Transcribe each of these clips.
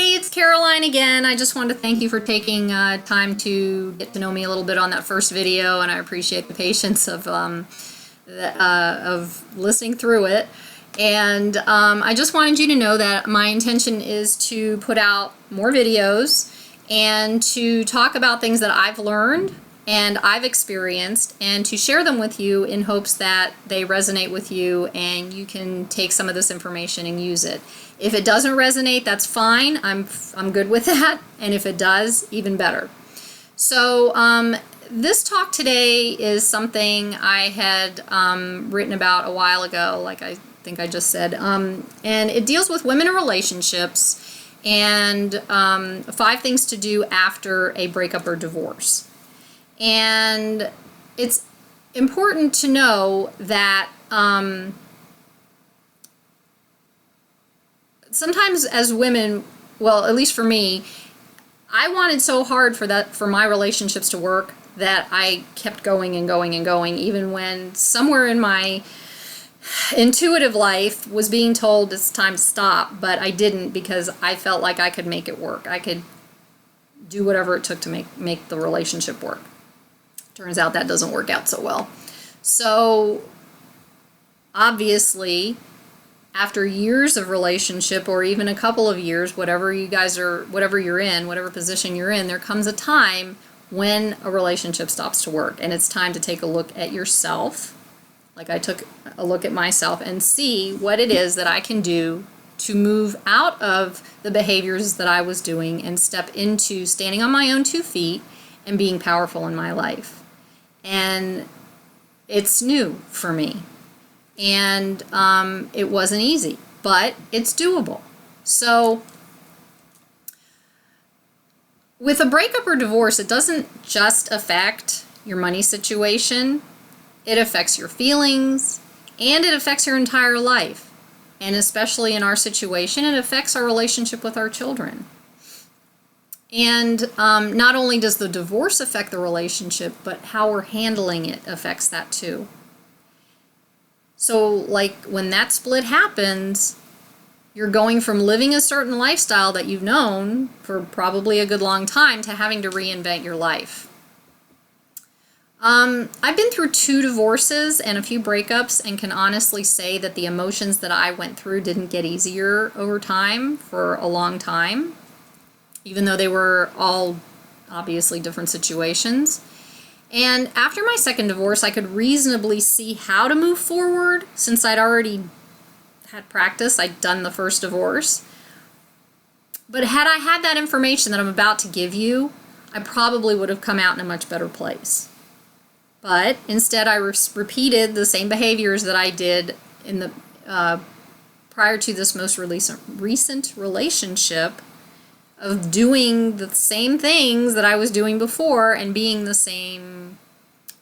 everybody, it's Caroline again. I just wanted to thank you for taking time to get to know me a little bit on that first video, and I appreciate the patience of listening through it. And I just wanted you to know that my intention is to put out more videos and to talk about things that I've learned and I've experienced, and to share them with you in hopes that they resonate with you and you can take some of this information and use it. If it doesn't resonate, that's fine. I'm good with that. And if it does, even better. So this talk today is something I had written about a while ago, like I think I just said. And it deals with women in relationships and 5 things to do after a breakup or divorce. And it's important to know that sometimes as women, well, at least for me, I wanted so hard for my relationships to work that I kept going and going and going, even when somewhere in my intuitive life was being told it's time to stop, but I didn't, because I felt like I could make it work. I could do whatever it took to make the relationship work. Turns out that doesn't work out so well. So obviously, after years of relationship, or even a couple of years, whatever you're in, whatever position you're in, there comes a time when a relationship stops to work, and it's time to take a look at yourself, like I took a look at myself, and see what it is that I can do to move out of the behaviors that I was doing and step into standing on my own 2 feet and being powerful in my life. And it's new for me. And it wasn't easy, but it's doable. So with a breakup or divorce, it doesn't just affect your money situation. It affects your feelings, and it affects your entire life. And especially in our situation, it affects our relationship with our children. And not only does the divorce affect the relationship, but how we're handling it affects that too. So, like, when that split happens, you're going from living a certain lifestyle that you've known for probably a good long time to having to reinvent your life. I've been through 2 divorces and a few breakups, and can honestly say that the emotions that I went through didn't get easier over time for a long time, even though they were all obviously different situations. And after my second divorce, I could reasonably see how to move forward, since I'd already had practice. I'd done the first divorce. But had I had that information that I'm about to give you, I probably would have come out in a much better place. But instead, I repeated the same behaviors that I did in the prior to this most recent relationship, of doing the same things that I was doing before and being the same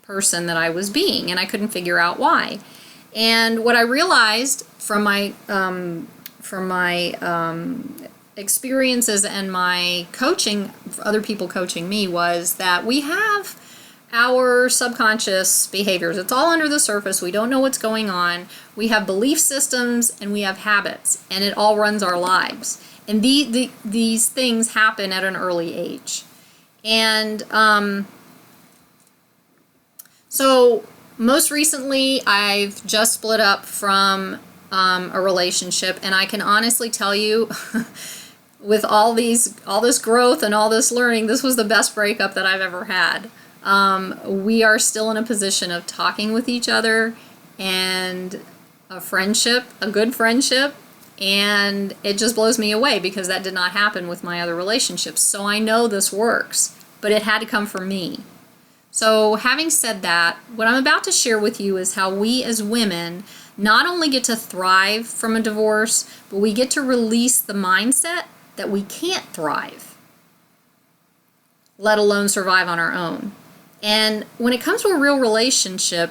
person that I was being, and I couldn't figure out why. And what I realized from my experiences and my coaching, other people coaching me, was that we have our subconscious behaviors. It's all under the surface. We don't know what's going on. We have belief systems and we have habits, and it all runs our lives. And these things happen at an early age. And so most recently, I've just split up from a relationship, and I can honestly tell you, with all this growth and all this learning, this was the best breakup that I've ever had. We are still in a position of talking with each other, and a friendship, a good friendship. And it just blows me away, because that did not happen with my other relationships. So I know this works, but it had to come from me. So having said that, what I'm about to share with you is how we as women not only get to thrive from a divorce, but we get to release the mindset that we can't thrive, let alone survive on our own. And when it comes to a real relationship,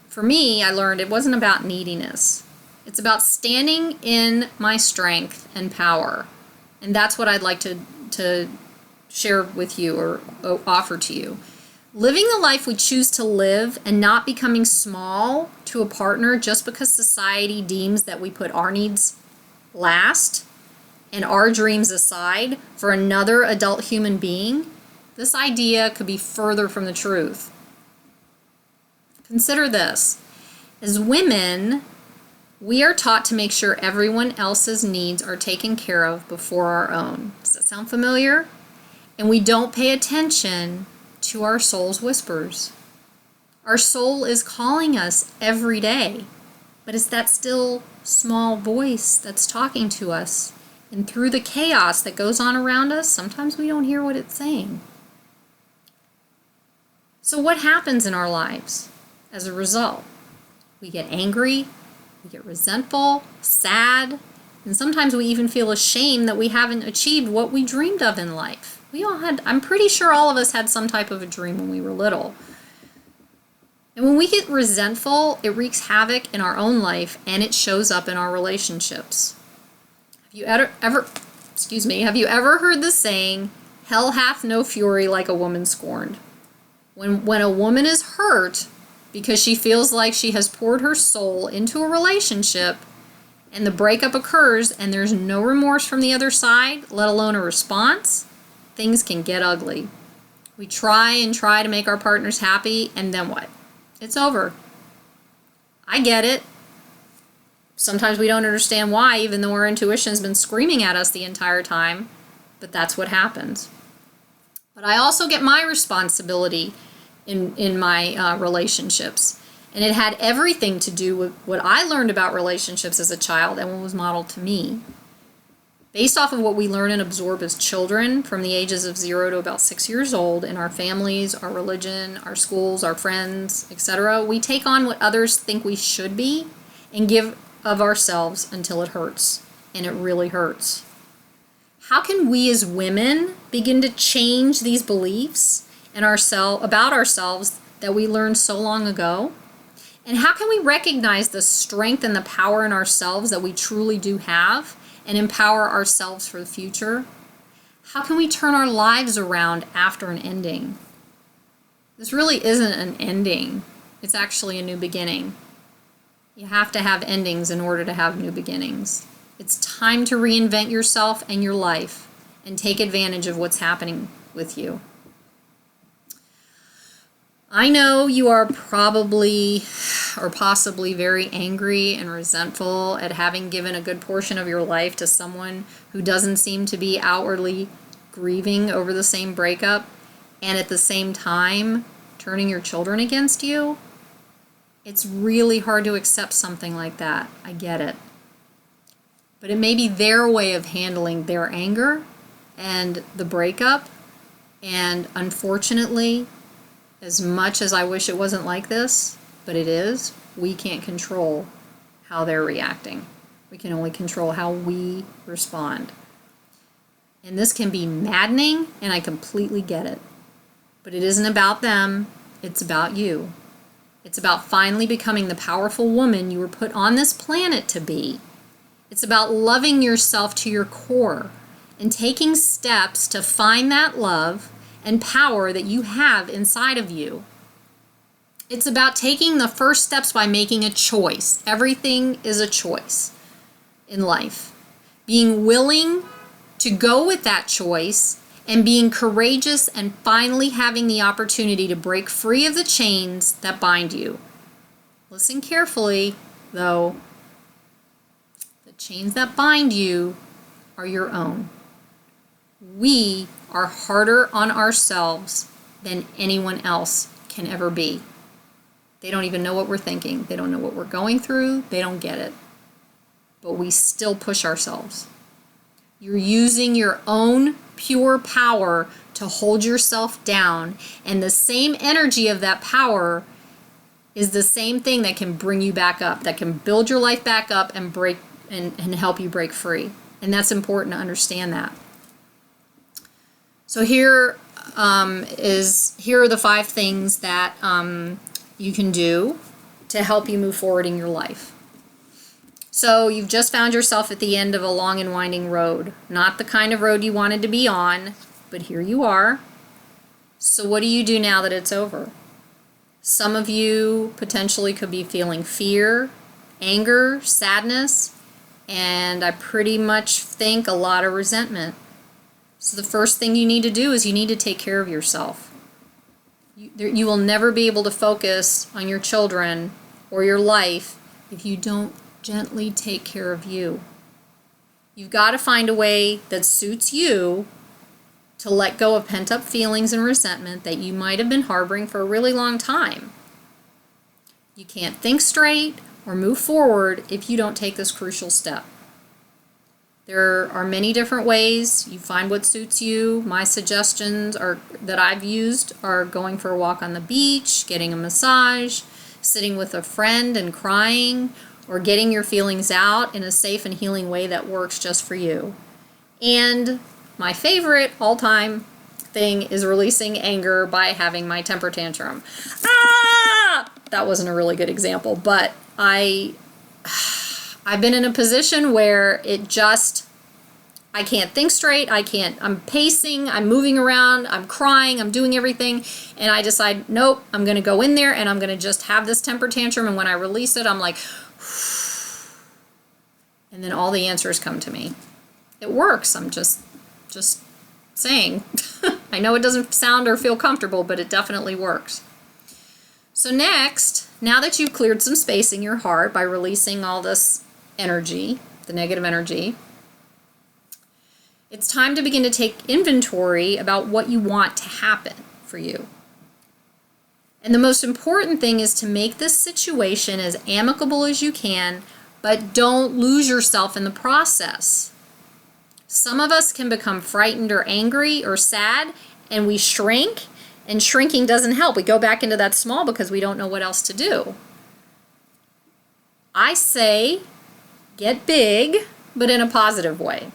for me, I learned it wasn't about neediness. It's about standing in my strength and power. And that's what I'd like to share with you, or offer to you. Living the life we choose to live, and not becoming small to a partner just because society deems that we put our needs last, and our dreams aside for another adult human being, this idea could be further from the truth. Consider this. As women, we are taught to make sure everyone else's needs are taken care of before our own. Does that sound familiar? And we don't pay attention to our soul's whispers. Our soul is calling us every day, but it's that still small voice that's talking to us. And through the chaos that goes on around us, sometimes we don't hear what it's saying. So what happens in our lives as a result? We get angry, we get resentful, sad, and sometimes we even feel ashamed that we haven't achieved what we dreamed of in life. I'm pretty sure all of us had some type of a dream when we were little. And when we get resentful, it wreaks havoc in our own life and it shows up in our relationships. Have you ever heard the saying, "Hell hath no fury like a woman scorned"? When a woman is hurt because she feels like she has poured her soul into a relationship and the breakup occurs and there's no remorse from the other side, let alone a response, things can get ugly. We try to make our partners happy, and then what? It's over. I get it. Sometimes we don't understand why, even though our intuition has been screaming at us the entire time, but that's what happens. But I also get my responsibility in my relationships. And it had everything to do with what I learned about relationships as a child and what was modeled to me. Based off of what we learn and absorb as children from the ages of 0 to about 6 years old in our families, our religion, our schools, our friends, etc., we take on what others think we should be and give of ourselves until it hurts. And it really hurts. How can we as women begin to change these beliefs and about ourselves that we learned so long ago? And how can we recognize the strength and the power in ourselves that we truly do have and empower ourselves for the future? How can we turn our lives around after an ending? This really isn't an ending. It's actually a new beginning. You have to have endings in order to have new beginnings. It's time to reinvent yourself and your life and take advantage of what's happening with you. I know you are probably or possibly very angry and resentful at having given a good portion of your life to someone who doesn't seem to be outwardly grieving over the same breakup and at the same time turning your children against you. It's really hard to accept something like that. I get it. But it may be their way of handling their anger and the breakup. And unfortunately, as much as I wish it wasn't like this, but it is, we can't control how they're reacting. We can only control how we respond. And this can be maddening, and I completely get it. But it isn't about them, it's about you. It's about finally becoming the powerful woman you were put on this planet to be. It's about loving yourself to your core and taking steps to find that love and power that you have inside of you. It's about taking the first steps by making a choice. Everything is a choice in life. Being willing to go with that choice and being courageous and finally having the opportunity to break free of the chains that bind you. Listen carefully, though. The chains that bind you are your own. We are harder on ourselves than anyone else can ever be. They don't even know what we're thinking. They don't know what we're going through. They don't get it. But we still push ourselves. You're using your own pure power to hold yourself down, and the same energy of that power is the same thing that can bring you back up, that can build your life back up and break and help you break free. And that's important to understand that. So here are the 5 things that you can do to help you move forward in your life. So you've just found yourself at the end of a long and winding road. Not the kind of road you wanted to be on, but here you are. So what do you do now that it's over? Some of you potentially could be feeling fear, anger, sadness, and I pretty much think a lot of resentment. So the first thing you need to do is you need to take care of yourself. You will never be able to focus on your children or your life if you don't gently take care of you. You've got to find a way that suits you to let go of pent-up feelings and resentment that you might have been harboring for a really long time. You can't think straight or move forward if you don't take this crucial step. There are many different ways. You find what suits you. My suggestions that I've used are going for a walk on the beach, getting a massage, sitting with a friend and crying, or getting your feelings out in a safe and healing way that works just for you. And my favorite all-time thing is releasing anger by having my temper tantrum. That wasn't a really good example, but I've been in a position where I can't think straight, I'm pacing, I'm moving around, I'm crying, I'm doing everything, and I decide, nope, I'm going to go in there and I'm going to just have this temper tantrum, and when I release it, I'm like, and then all the answers come to me. It works, I'm just saying. I know it doesn't sound or feel comfortable, but it definitely works. So next, now that you've cleared some space in your heart by releasing all this energy, the negative energy, it's time to begin to take inventory about what you want to happen for you. And the most important thing is to make this situation as amicable as you can, but don't lose yourself in the process. Some of us can become frightened or angry or sad, and we shrink, and shrinking doesn't help. We go back into that small because we don't know what else to do. I say, get big, but in a positive way.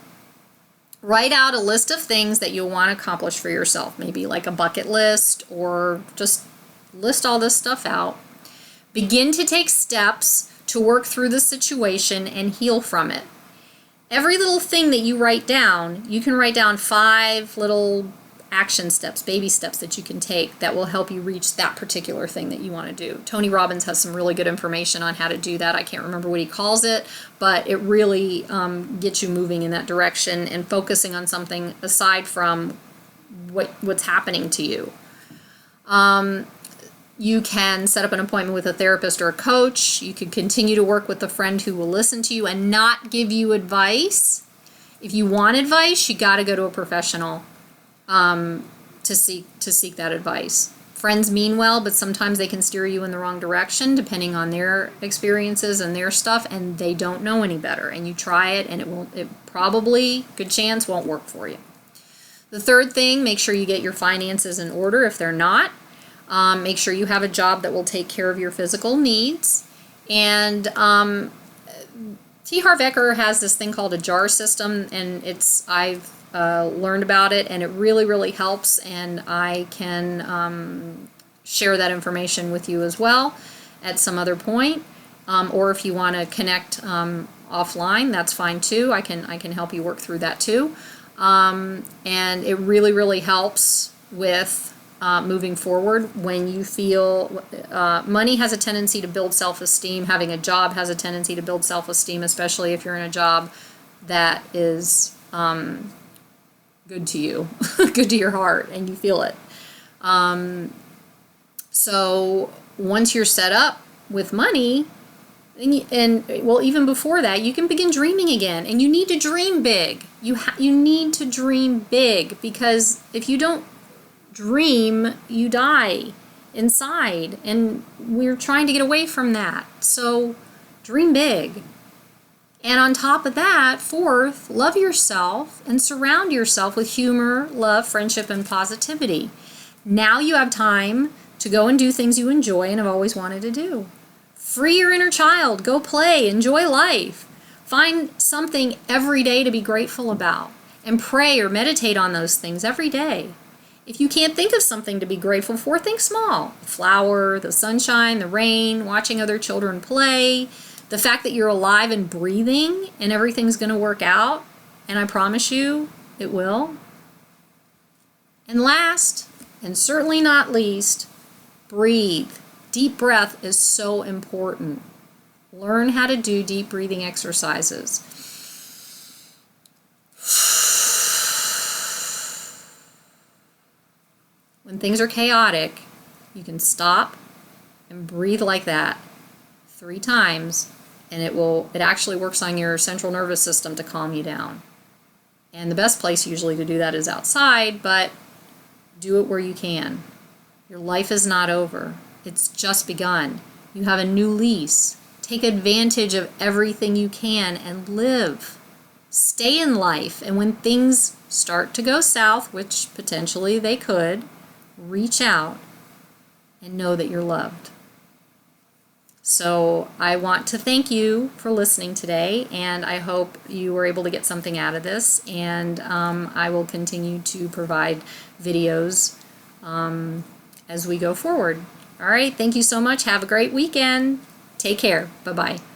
Write out a list of things that you'll want to accomplish for yourself, maybe like a bucket list, or just list all this stuff out. Begin to take steps to work through the situation and heal from it. Every little thing that you write down, you can write down 5 little action steps, baby steps that you can take that will help you reach that particular thing that you want to do. Tony Robbins has some really good information on how to do that. I can't remember what he calls it, but it really gets you moving in that direction and focusing on something aside from what's happening to you. You can set up an appointment with a therapist or a coach. You could continue to work with a friend who will listen to you and not give you advice. If you want advice, you got to go to a professional to seek that advice. Friends mean well, but sometimes they can steer you in the wrong direction depending on their experiences and their stuff, and they don't know any better. And you try it, and it probably, good chance, won't work for you. The third thing, make sure you get your finances in order if they're not. Make sure you have a job that will take care of your physical needs. And T. Harv Eker has this thing called a JAR system, and I've learned about it, and it really, really helps, and I can share that information with you as well at some other point, or if you want to connect offline, that's fine too. I can help you work through that too, and it really, really helps with moving forward when you feel money has a tendency to build self-esteem. Having a job has a tendency to build self-esteem, especially if you're in a job that is good to you, good to your heart, and you feel it. So once you're set up with money, well, even before that, you can begin dreaming again, and you need to dream big. You need to dream big, because if you don't dream, you die inside, and we're trying to get away from that. So dream big. And on top of that, fourth, love yourself and surround yourself with humor, love, friendship, and positivity. Now you have time to go and do things you enjoy and have always wanted to do. Free your inner child. Go play. Enjoy life. Find something every day to be grateful about, and pray or meditate on those things every day. If you can't think of something to be grateful for, think small. The flower, the sunshine, the rain, watching other children play, the fact that you're alive and breathing and everything's going to work out, and I promise you it will. And last, and certainly not least, breathe. Deep breath is so important. Learn how to do deep breathing exercises. when things are chaotic, you can stop and breathe like that 3 times, and it actually works on your central nervous system to calm you down. And the best place usually to do that is outside, but do it where you can. Your life is not over. It's just begun. You have a new lease. Take advantage of everything you can and live. Stay in life, and when things start to go south, which potentially they could, reach out and know that you're loved. So I want to thank you for listening today, and I hope you were able to get something out of this, and I will continue to provide videos as we go forward. All right, thank you so much. Have a great weekend. Take care. Bye-bye.